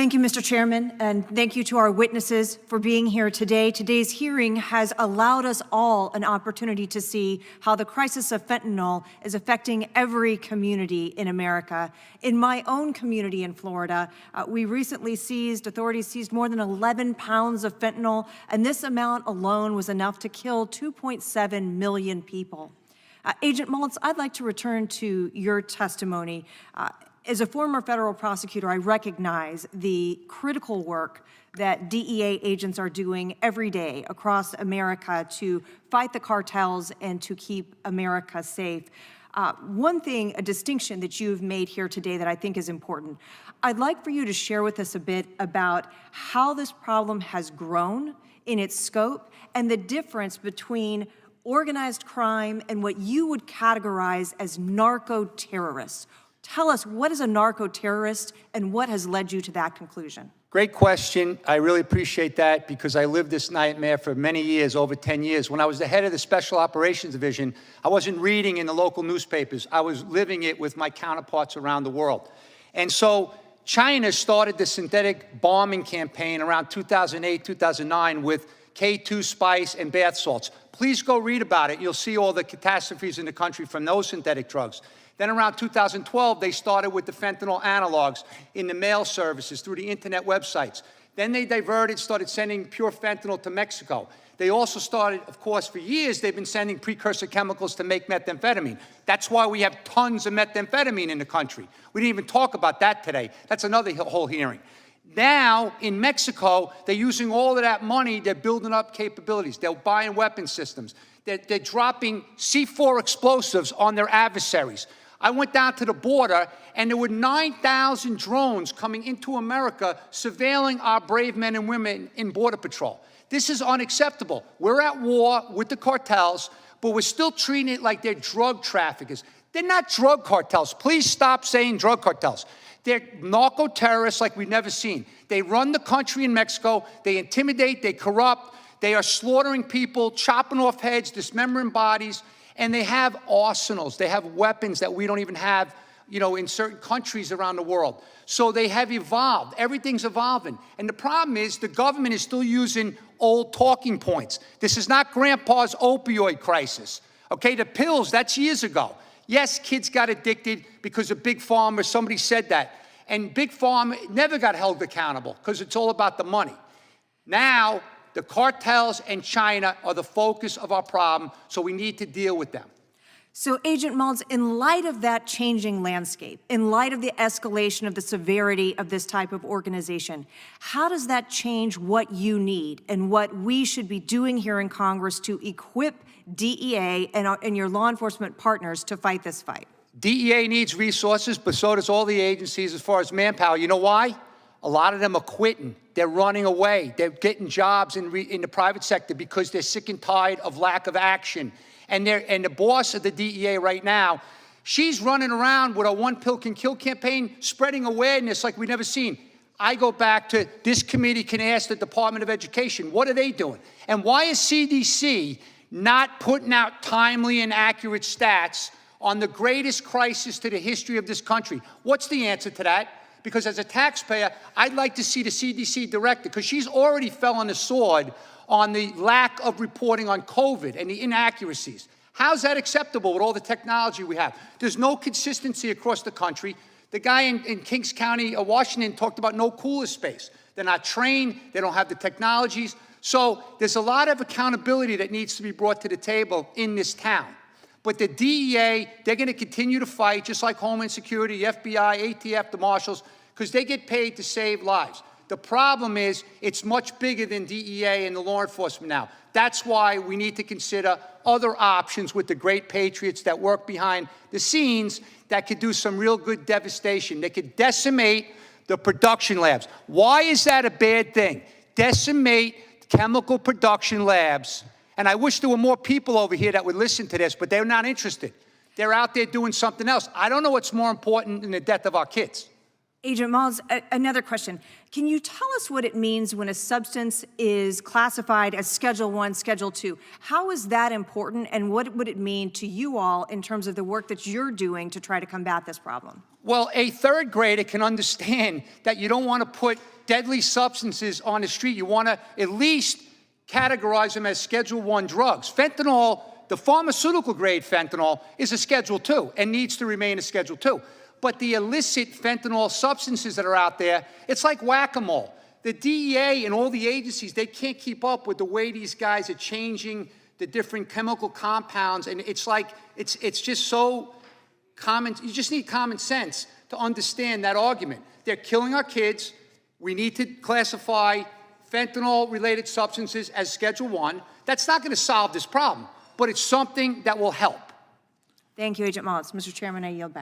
Thank you, Mr. Chairman, and thank you to our witnesses for being here today. Today's hearing has allowed us all an opportunity to see how the crisis of fentanyl is affecting every community in America. In my own community in Florida, authorities seized more than 11 pounds of fentanyl, and this amount alone was enough to kill 2.7 million people. Agent Maltz, I'd like to return to your testimony. As a former federal prosecutor, I recognize the critical work that DEA agents are doing every day across America to fight the cartels and to keep America safe. One thing, a distinction that you've made here today that I think is important, I'd like for you to share with us a bit about how this problem has grown in its scope and the difference between organized crime and what you would categorize as narco-terrorists. Tell us, what is a narco-terrorist and what has led you to that conclusion? Great question. I really appreciate that because I lived this nightmare for many years, over 10 years. When I was the head of the Special Operations Division, I wasn't reading in the local newspapers. I was living it with my counterparts around the world. And so China started the synthetic bombing campaign around 2008, 2009 with K2 spice and bath salts. Please go read about it. You'll see all the catastrophes in the country from those synthetic drugs. Then around 2012, they started with the fentanyl analogs in the mail services through the internet websites. Then they started sending pure fentanyl to Mexico. They also started, of course, for years, they've been sending precursor chemicals to make methamphetamine. That's why we have tons of methamphetamine in the country. We didn't even talk about that today. That's another whole hearing. Now, in Mexico, they're using all of that money, they're building up capabilities. They're buying weapon systems. They're dropping C4 explosives on their adversaries. I went down to the border, and there were 9,000 drones coming into America surveilling our brave men and women in Border Patrol. This is unacceptable. We're at war with the cartels, but we're still treating it like they're drug traffickers. They're not drug cartels. Please stop saying drug cartels. They're narco-terrorists like we've never seen. They run the country in Mexico. They intimidate. They corrupt. They are slaughtering people, chopping off heads, dismembering bodies. And they have arsenals. They have weapons that we don't even have, in certain countries around the world. So they have evolved. Everything's evolving. And the problem is the government is still using old talking points. This is not grandpa's opioid crisis. Okay, the pills, that's years ago. Yes, kids got addicted because of Big Pharma. Somebody said that. And Big Pharma never got held accountable because it's all about the money. Now, the cartels and China are the focus of our problem, so we need to deal with them. So, Agent Maltz, in light of that changing landscape, in light of the escalation of the severity of this type of organization, how does that change what you need and what we should be doing here in Congress to equip DEA and your law enforcement partners to fight this fight? DEA needs resources, but so does all the agencies as far as manpower. You know why? A lot of them are quitting. They're running away. They're getting jobs in the private sector because they're sick and tired of lack of action. And the boss of the DEA right now, she's running around with a one pill can kill campaign, spreading awareness like we've never seen. I go back to this committee can ask the Department of Education, what are they doing? And why is CDC not putting out timely and accurate stats on the greatest crisis to the history of this country? What's the answer to that? Because as a taxpayer, I'd like to see the CDC director, because she's already fell on the sword on the lack of reporting on COVID and the inaccuracies. How's that acceptable with all the technology we have? There's no consistency across the country. The guy in Kings County, Washington, talked about no cooler space. They're not trained. They don't have the technologies. So there's a lot of accountability that needs to be brought to the table in this town. But the DEA, they're going to continue to fight, just like Homeland Security, the FBI, ATF, the Marshals, because they get paid to save lives. The problem is it's much bigger than DEA and the law enforcement now. That's why we need to consider other options with the great patriots that work behind the scenes that could do some real good devastation. They could decimate the production labs. Why is that a bad thing? Decimate chemical production labs. And I wish there were more people over here that would listen to this, but they're not interested. They're out there doing something else. I don't know what's more important than the death of our kids. Agent Malls, another question. Can you tell us what it means when a substance is classified as Schedule I, Schedule II? How is that important, and what would it mean to you all in terms of the work that you're doing to try to combat this problem? Well, a third grader can understand that you don't want to put deadly substances on the street. You want to at least categorize them as Schedule I drugs. Fentanyl, the pharmaceutical grade fentanyl, is a Schedule II and needs to remain a Schedule II. But the illicit fentanyl substances that are out there, it's like whack-a-mole. The DEA and all the agencies, they can't keep up with the way these guys are changing the different chemical compounds, and it's like, it's just so common. You just need common sense to understand that argument. They're killing our kids. We need to classify fentanyl-related substances as Schedule I. That's not going to solve this problem, but it's something that will help. Thank you, Agent Maltz. Mr. Chairman, I yield back.